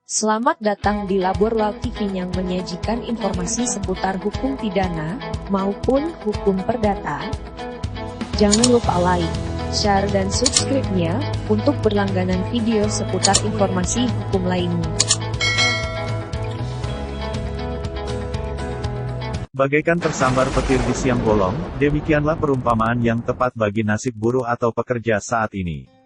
Selamat datang di Labor Law TV yang menyajikan informasi seputar hukum pidana maupun hukum perdata. Jangan lupa like, share dan subscribe-nya untuk berlangganan video seputar informasi hukum lainnya. Bagaikan tersambar petir di siang bolong, demikianlah perumpamaan yang tepat bagi nasib buruh atau pekerja saat ini.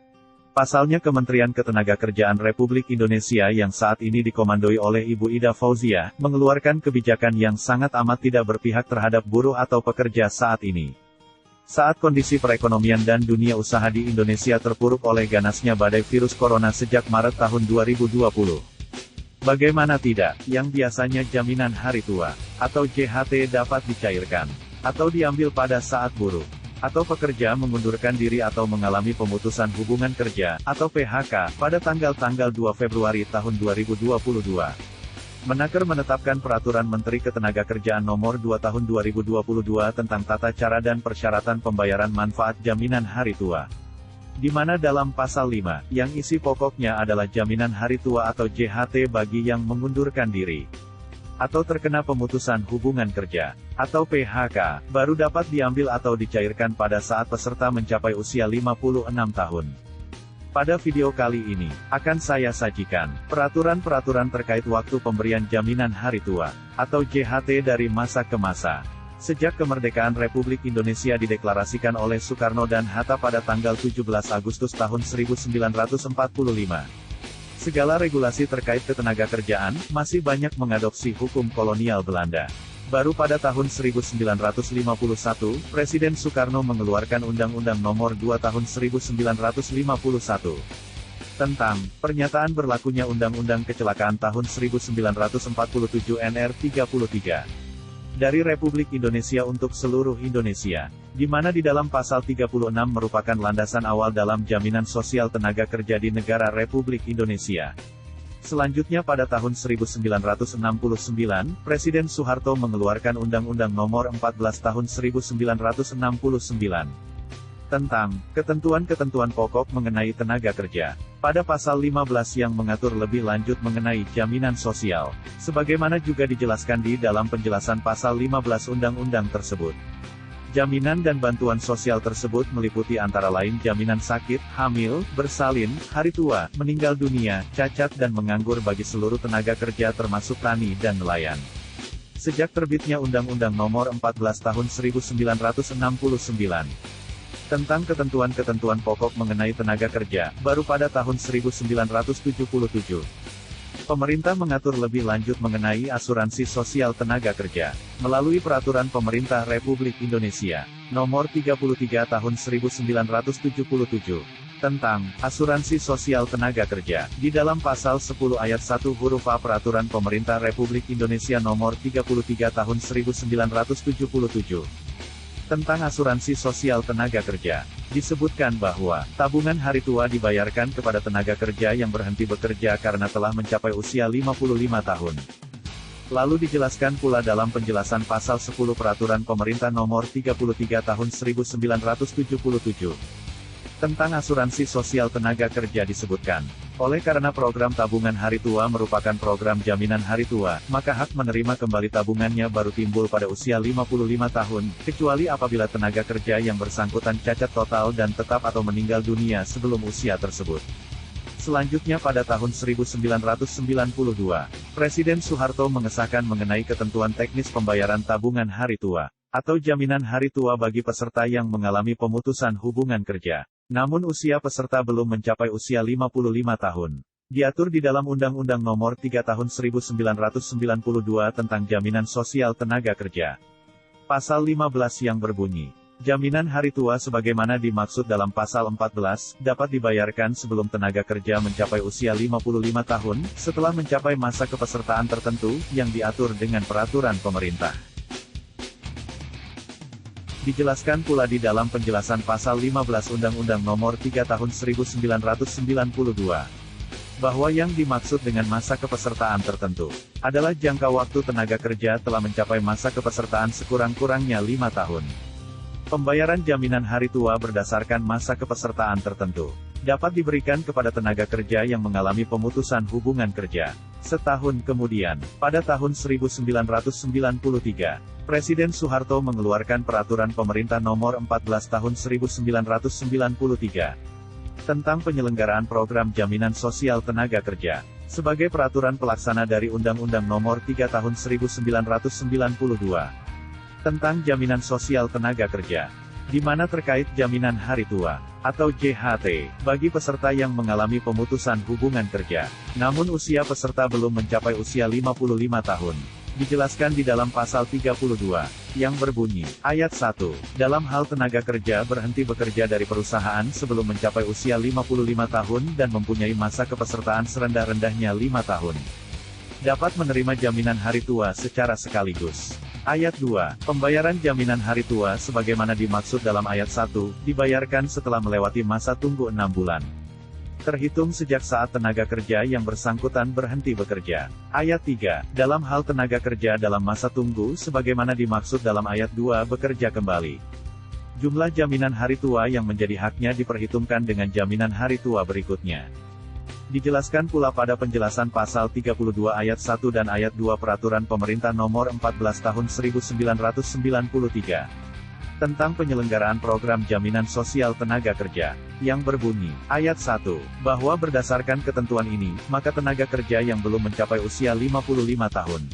Pasalnya Kementerian Ketenagakerjaan Republik Indonesia yang saat ini dikomandoi oleh Ibu Ida Fauziah, mengeluarkan kebijakan yang sangat amat tidak berpihak terhadap buruh atau pekerja saat ini. Saat kondisi perekonomian dan dunia usaha di Indonesia terpuruk oleh ganasnya badai virus corona sejak Maret tahun 2020. Bagaimana tidak, yang biasanya jaminan hari tua, atau JHT dapat dicairkan, atau diambil pada saat buruh atau pekerja mengundurkan diri atau mengalami pemutusan hubungan kerja, atau PHK, pada tanggal 2 Februari tahun 2022. Menaker menetapkan Peraturan Menteri Ketenagakerjaan Nomor 2 Tahun 2022 tentang tata cara dan persyaratan pembayaran manfaat jaminan hari tua. Di mana dalam pasal 5, yang isi pokoknya adalah jaminan hari tua atau JHT bagi yang mengundurkan diri atau terkena pemutusan hubungan kerja, atau PHK, baru dapat diambil atau dicairkan pada saat peserta mencapai usia 56 tahun. Pada video kali ini, akan saya sajikan peraturan-peraturan terkait waktu pemberian jaminan hari tua, atau JHT dari masa ke masa. Sejak kemerdekaan Republik Indonesia dideklarasikan oleh Soekarno dan Hatta pada tanggal 17 Agustus tahun 1945. Segala regulasi terkait ketenagakerjaan masih banyak mengadopsi hukum kolonial Belanda. Baru pada tahun 1951, Presiden Soekarno mengeluarkan Undang-Undang Nomor 2 Tahun 1951 tentang pernyataan berlakunya Undang-Undang Kecelakaan tahun 1947 NR 33 dari Republik Indonesia untuk seluruh Indonesia, di mana di dalam pasal 36 merupakan landasan awal dalam jaminan sosial tenaga kerja di negara Republik Indonesia. Selanjutnya pada tahun 1969, Presiden Soeharto mengeluarkan Undang-Undang Nomor 14 Tahun 1969 tentang ketentuan-ketentuan pokok mengenai tenaga kerja. Pada pasal 15 yang mengatur lebih lanjut mengenai jaminan sosial, sebagaimana juga dijelaskan di dalam penjelasan pasal 15 undang-undang tersebut. Jaminan dan bantuan sosial tersebut meliputi antara lain jaminan sakit, hamil, bersalin, hari tua, meninggal dunia, cacat dan menganggur bagi seluruh tenaga kerja termasuk tani dan nelayan. Sejak terbitnya Undang-Undang Nomor 14 Tahun 1969 tentang ketentuan-ketentuan pokok mengenai tenaga kerja, baru pada tahun 1977. Pemerintah mengatur lebih lanjut mengenai asuransi sosial tenaga kerja, melalui Peraturan Pemerintah Republik Indonesia, Nomor 33 Tahun 1977, tentang asuransi sosial tenaga kerja, di dalam pasal 10 ayat 1 huruf A Peraturan Pemerintah Republik Indonesia Nomor 33 Tahun 1977. Tentang asuransi sosial tenaga kerja, disebutkan bahwa tabungan hari tua dibayarkan kepada tenaga kerja yang berhenti bekerja karena telah mencapai usia 55 tahun. Lalu dijelaskan pula dalam penjelasan pasal 10 Peraturan Pemerintah Nomor 33 Tahun 1977 tentang asuransi sosial tenaga kerja disebutkan, oleh karena program tabungan hari tua merupakan program jaminan hari tua, maka hak menerima kembali tabungannya baru timbul pada usia 55 tahun, kecuali apabila tenaga kerja yang bersangkutan cacat total dan tetap atau meninggal dunia sebelum usia tersebut. Selanjutnya pada tahun 1992, Presiden Soeharto mengesahkan mengenai ketentuan teknis pembayaran tabungan hari tua, atau jaminan hari tua bagi peserta yang mengalami pemutusan hubungan kerja. Namun usia peserta belum mencapai usia 55 tahun. Diatur di dalam Undang-Undang Nomor 3 Tahun 1992 tentang Jaminan Sosial Tenaga Kerja. Pasal 15 yang berbunyi, jaminan hari tua sebagaimana dimaksud dalam pasal 14, dapat dibayarkan sebelum tenaga kerja mencapai usia 55 tahun, setelah mencapai masa kepesertaan tertentu, yang diatur dengan peraturan pemerintah. Dijelaskan pula di dalam penjelasan pasal 15 Undang-Undang Nomor 3 Tahun 1992, bahwa yang dimaksud dengan masa kepesertaan tertentu, adalah jangka waktu tenaga kerja telah mencapai masa kepesertaan sekurang-kurangnya 5 tahun. Pembayaran jaminan hari tua berdasarkan masa kepesertaan tertentu. dapat diberikan kepada tenaga kerja yang mengalami pemutusan hubungan kerja. Setahun kemudian, pada tahun 1993, Presiden Soeharto mengeluarkan Peraturan Pemerintah Nomor 14 Tahun 1993 tentang penyelenggaraan program jaminan sosial tenaga kerja, sebagai peraturan pelaksana dari Undang-Undang Nomor 3 Tahun 1992 tentang jaminan sosial tenaga kerja, di mana terkait jaminan hari tua, atau JHT, bagi peserta yang mengalami pemutusan hubungan kerja, namun usia peserta belum mencapai usia 55 tahun. Dijelaskan di dalam pasal 32, yang berbunyi, ayat 1, dalam hal tenaga kerja berhenti bekerja dari perusahaan sebelum mencapai usia 55 tahun dan mempunyai masa kepesertaan serendah-rendahnya 5 tahun, dapat menerima jaminan hari tua secara sekaligus. Ayat 2, pembayaran jaminan hari tua sebagaimana dimaksud dalam ayat 1, dibayarkan setelah melewati masa tunggu 6 bulan. Terhitung sejak saat tenaga kerja yang bersangkutan berhenti bekerja. Ayat 3, dalam hal tenaga kerja dalam masa tunggu sebagaimana dimaksud dalam ayat 2 bekerja kembali. Jumlah jaminan hari tua yang menjadi haknya diperhitungkan dengan jaminan hari tua berikutnya. Dijelaskan pula pada penjelasan pasal 32 ayat 1 dan ayat 2 Peraturan Pemerintah Nomor 14 Tahun 1993 tentang penyelenggaraan program jaminan sosial tenaga kerja, yang berbunyi, ayat 1, bahwa berdasarkan ketentuan ini, maka tenaga kerja yang belum mencapai usia 55 tahun,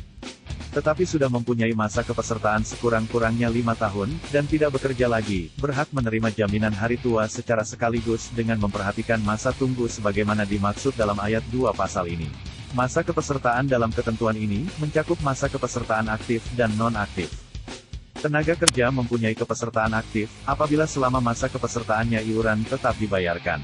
tetapi sudah mempunyai masa kepesertaan sekurang-kurangnya 5 tahun, dan tidak bekerja lagi, berhak menerima jaminan hari tua secara sekaligus dengan memperhatikan masa tunggu sebagaimana dimaksud dalam ayat 2 pasal ini. Masa kepesertaan dalam ketentuan ini, mencakup masa kepesertaan aktif dan non-aktif. Tenaga kerja mempunyai kepesertaan aktif, apabila selama masa kepesertaannya iuran tetap dibayarkan.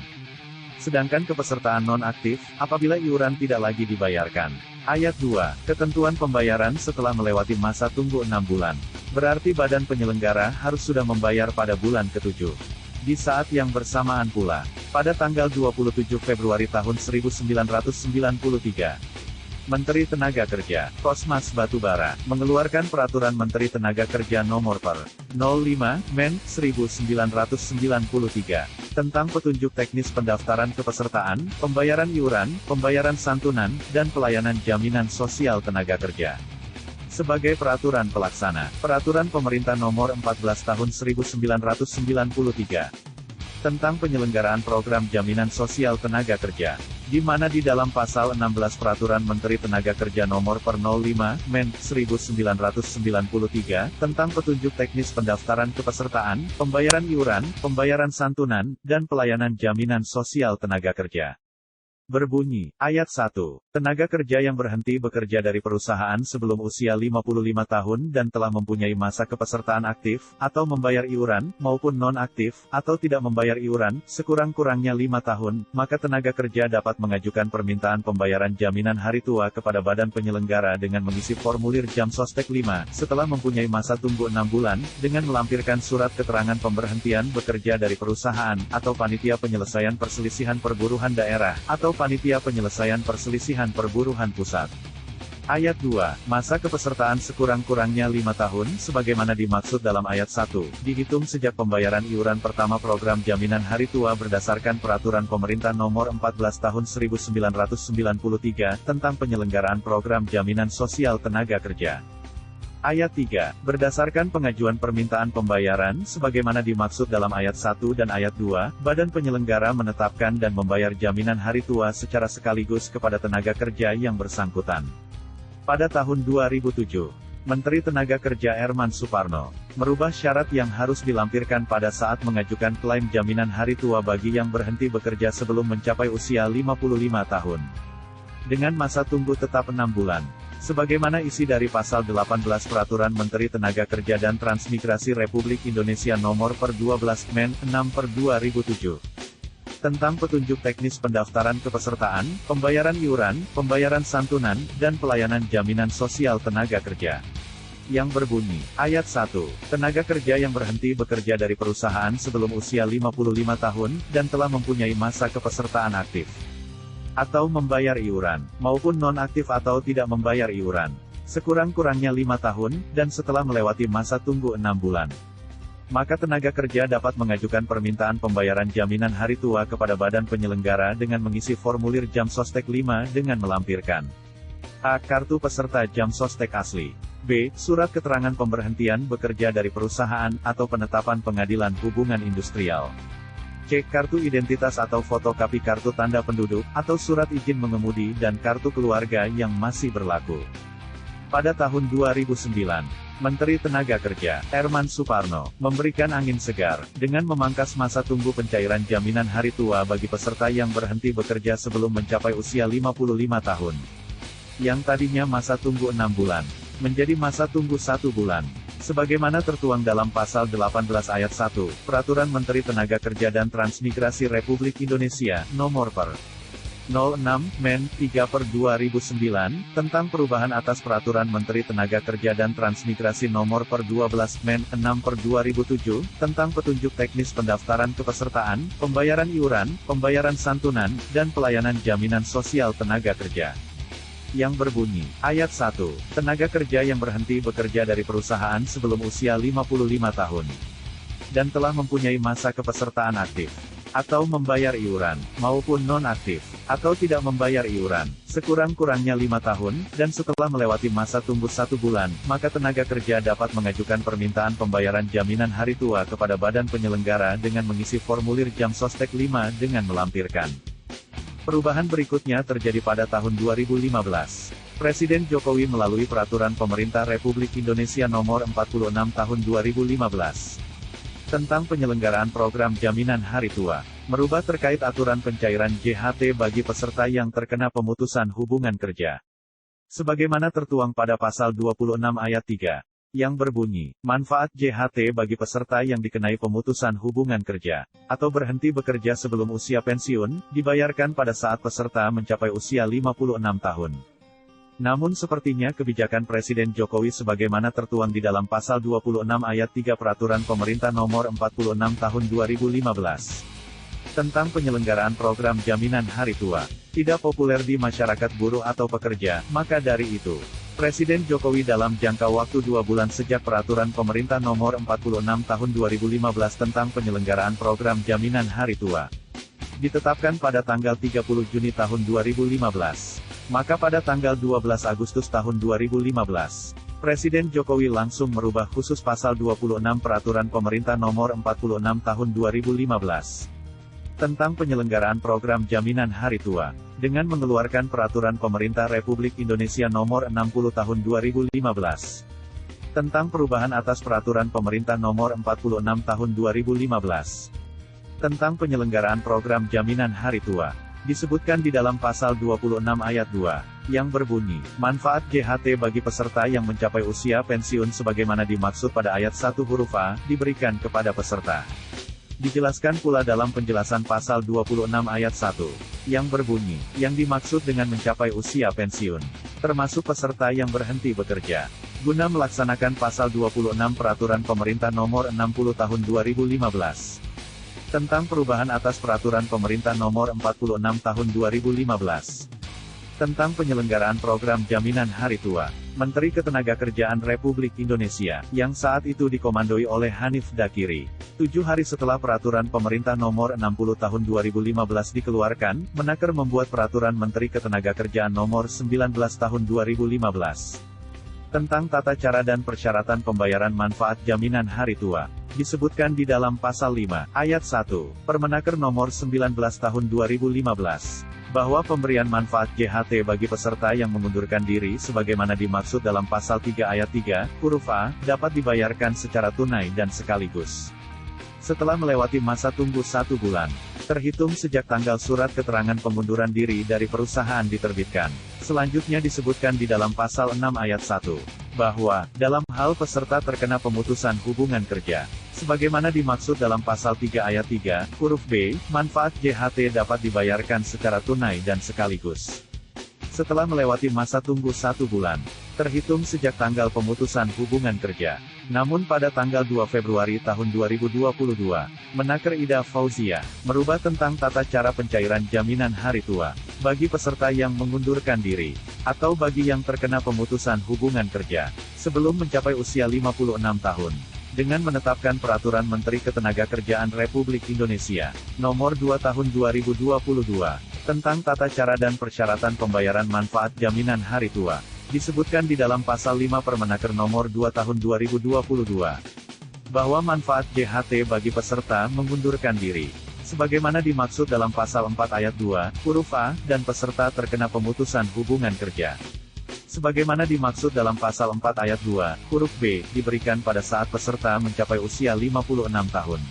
Sedangkan kepesertaan non-aktif, apabila iuran tidak lagi dibayarkan. Ayat 2, ketentuan pembayaran setelah melewati masa tunggu 6 bulan. Berarti badan penyelenggara harus sudah membayar pada bulan ke-7. Di saat yang bersamaan pula, pada tanggal 27 Februari tahun 1993, Menteri Tenaga Kerja, Kosmas Batubara, mengeluarkan Peraturan Menteri Tenaga Kerja Nomor per. 05, Men. 1993, tentang petunjuk teknis pendaftaran kepesertaan, pembayaran iuran, pembayaran santunan, dan pelayanan jaminan sosial tenaga kerja. Sebagai peraturan pelaksana, Peraturan Pemerintah Nomor 14 Tahun 1993, tentang penyelenggaraan program jaminan sosial tenaga kerja, di mana di dalam pasal 16 Peraturan Menteri Tenaga Kerja Nomor per. 05, Men. 1993, tentang petunjuk teknis pendaftaran kepesertaan, pembayaran iuran, pembayaran santunan, dan pelayanan jaminan sosial tenaga kerja. Berbunyi, ayat 1, tenaga kerja yang berhenti bekerja dari perusahaan sebelum usia 55 tahun dan telah mempunyai masa kepesertaan aktif, atau membayar iuran, maupun non-aktif, atau tidak membayar iuran, sekurang-kurangnya 5 tahun, maka tenaga kerja dapat mengajukan permintaan pembayaran jaminan hari tua kepada badan penyelenggara dengan mengisi formulir Jam Sospek 5, setelah mempunyai masa tunggu 6 bulan, dengan melampirkan surat keterangan pemberhentian bekerja dari perusahaan, atau panitia penyelesaian perselisihan perburuhan daerah, atau panitia penyelesaian perselisihan perburuhan pusat. Ayat 2, masa kepesertaan sekurang-kurangnya 5 tahun sebagaimana dimaksud dalam ayat 1, dihitung sejak pembayaran iuran pertama program jaminan hari tua berdasarkan Peraturan Pemerintah Nomor 14 Tahun 1993 tentang penyelenggaraan program jaminan sosial tenaga kerja. Ayat 3, berdasarkan pengajuan permintaan pembayaran sebagaimana dimaksud dalam ayat 1 dan ayat 2, badan penyelenggara menetapkan dan membayar jaminan hari tua secara sekaligus kepada tenaga kerja yang bersangkutan. Pada tahun 2007, Menteri Tenaga Kerja Herman Suparno merubah syarat yang harus dilampirkan pada saat mengajukan klaim jaminan hari tua bagi yang berhenti bekerja sebelum mencapai usia 55 tahun. Dengan masa tunggu tetap 6 bulan. Sebagaimana isi dari pasal 18 Peraturan Menteri Tenaga Kerja dan Transmigrasi Republik Indonesia Nomor per. 12 Men. 6 per. 2007. Tentang petunjuk teknis pendaftaran kepesertaan, pembayaran iuran, pembayaran santunan, dan pelayanan jaminan sosial tenaga kerja. Yang berbunyi, ayat 1, tenaga kerja yang berhenti bekerja dari perusahaan sebelum usia 55 tahun, dan telah mempunyai masa kepesertaan aktif atau membayar iuran, maupun non-aktif atau tidak membayar iuran, sekurang-kurangnya 5 tahun, dan setelah melewati masa tunggu 6 bulan. maka tenaga kerja dapat mengajukan permintaan pembayaran jaminan hari tua kepada badan penyelenggara dengan mengisi formulir Jam Sostek 5 dengan melampirkan A. Kartu peserta Jam Sostek asli, B. Surat keterangan pemberhentian bekerja dari perusahaan atau penetapan pengadilan hubungan industrial, C. Kartu identitas atau fotokopi kartu tanda penduduk, atau surat izin mengemudi dan kartu keluarga yang masih berlaku. Pada tahun 2009, Menteri Tenaga Kerja, Herman Suparno, memberikan angin segar, dengan memangkas masa tunggu pencairan jaminan hari tua bagi peserta yang berhenti bekerja sebelum mencapai usia 55 tahun. Yang tadinya masa tunggu 6 bulan, menjadi masa tunggu 1 bulan. Sebagaimana tertuang dalam Pasal 18 Ayat 1, Peraturan Menteri Tenaga Kerja dan Transmigrasi Republik Indonesia, Nomor per 06, Men. 3/2009, tentang perubahan atas Peraturan Menteri Tenaga Kerja dan Transmigrasi Nomor per 12, Men. 6/2007, tentang petunjuk teknis pendaftaran kepesertaan, pembayaran iuran, pembayaran santunan, dan pelayanan jaminan sosial tenaga kerja. Yang berbunyi, Ayat 1, tenaga kerja yang berhenti bekerja dari perusahaan sebelum usia 55 tahun, dan telah mempunyai masa kepesertaan aktif, atau membayar iuran, maupun non-aktif, atau tidak membayar iuran, sekurang-kurangnya 5 tahun, dan setelah melewati masa tunggu 1 bulan, maka tenaga kerja dapat mengajukan permintaan pembayaran jaminan hari tua kepada badan penyelenggara dengan mengisi formulir Jam Sostek 5 dengan melampirkan. Perubahan berikutnya terjadi pada tahun 2015. Presiden Jokowi melalui Peraturan Pemerintah Republik Indonesia Nomor 46 Tahun 2015. Tentang penyelenggaraan program jaminan hari tua, merubah terkait aturan pencairan JHT bagi peserta yang terkena pemutusan hubungan kerja. Sebagaimana tertuang pada Pasal 26 Ayat 3, yang berbunyi, manfaat JHT bagi peserta yang dikenai pemutusan hubungan kerja, atau berhenti bekerja sebelum usia pensiun, dibayarkan pada saat peserta mencapai usia 56 tahun. Namun sepertinya kebijakan Presiden Jokowi sebagaimana tertuang di dalam Pasal 26 Ayat 3 Peraturan Pemerintah Nomor 46 Tahun 2015 tentang penyelenggaraan program jaminan hari tua, tidak populer di masyarakat buruh atau pekerja, maka dari itu, Presiden Jokowi dalam jangka waktu 2 bulan sejak Peraturan Pemerintah Nomor 46 Tahun 2015 tentang penyelenggaraan program jaminan hari tua, ditetapkan pada tanggal 30 Juni tahun 2015. Maka pada tanggal 12 Agustus tahun 2015, Presiden Jokowi langsung merubah khusus Pasal 26 Peraturan Pemerintah Nomor 46 Tahun 2015 tentang penyelenggaraan program jaminan hari tua, dengan mengeluarkan Peraturan Pemerintah Republik Indonesia Nomor 60 Tahun 2015 tentang perubahan atas Peraturan Pemerintah Nomor 46 Tahun 2015 tentang penyelenggaraan program jaminan hari tua. Disebutkan di dalam Pasal 26 Ayat 2, yang berbunyi, manfaat JHT bagi peserta yang mencapai usia pensiun sebagaimana dimaksud pada Ayat 1 huruf A, diberikan kepada peserta. Dijelaskan pula dalam penjelasan Pasal 26 Ayat 1, yang berbunyi, yang dimaksud dengan mencapai usia pensiun, termasuk peserta yang berhenti bekerja, guna melaksanakan Pasal 26 Peraturan Pemerintah Nomor 60 Tahun 2015. Tentang perubahan atas Peraturan Pemerintah Nomor 46 Tahun 2015 tentang penyelenggaraan program jaminan hari tua, Menteri Ketenagakerjaan Republik Indonesia, yang saat itu dikomandoi oleh Hanif Dakiri, 7 hari setelah Peraturan Pemerintah Nomor 60 Tahun 2015 dikeluarkan, Menaker membuat Peraturan Menteri Ketenagakerjaan Nomor 19 Tahun 2015 tentang tata cara dan persyaratan pembayaran manfaat jaminan hari tua. Disebutkan di dalam Pasal 5, Ayat 1, Permenaker Nomor 19 Tahun 2015, bahwa pemberian manfaat JHT bagi peserta yang mengundurkan diri sebagaimana dimaksud dalam Pasal 3 Ayat 3, huruf A, dapat dibayarkan secara tunai dan sekaligus. Setelah melewati masa tunggu 1 bulan, terhitung sejak tanggal surat keterangan pengunduran diri dari perusahaan diterbitkan. Selanjutnya disebutkan di dalam Pasal 6 Ayat 1, bahwa, dalam hal peserta terkena pemutusan hubungan kerja, sebagaimana dimaksud dalam Pasal 3 Ayat 3, huruf B, manfaat JHT dapat dibayarkan secara tunai dan sekaligus. Setelah melewati masa tunggu 1 bulan, terhitung sejak tanggal pemutusan hubungan kerja. Namun pada tanggal 2 Februari tahun 2022, Menaker Ida Fauzia, merubah tentang tata cara pencairan jaminan hari tua, bagi peserta yang mengundurkan diri, atau bagi yang terkena pemutusan hubungan kerja, sebelum mencapai usia 56 tahun. dengan menetapkan Peraturan Menteri Ketenagakerjaan Republik Indonesia Nomor 2 Tahun 2022 tentang tata cara dan persyaratan pembayaran manfaat jaminan hari tua. Disebutkan di dalam Pasal 5 Permenaker Nomor 2 Tahun 2022 bahwa manfaat JHT bagi peserta mengundurkan diri, sebagaimana dimaksud dalam Pasal 4 Ayat 2, huruf A, dan peserta terkena pemutusan hubungan kerja, sebagaimana dimaksud dalam Pasal 4 Ayat 2, huruf B, diberikan pada saat peserta mencapai usia 56 tahun.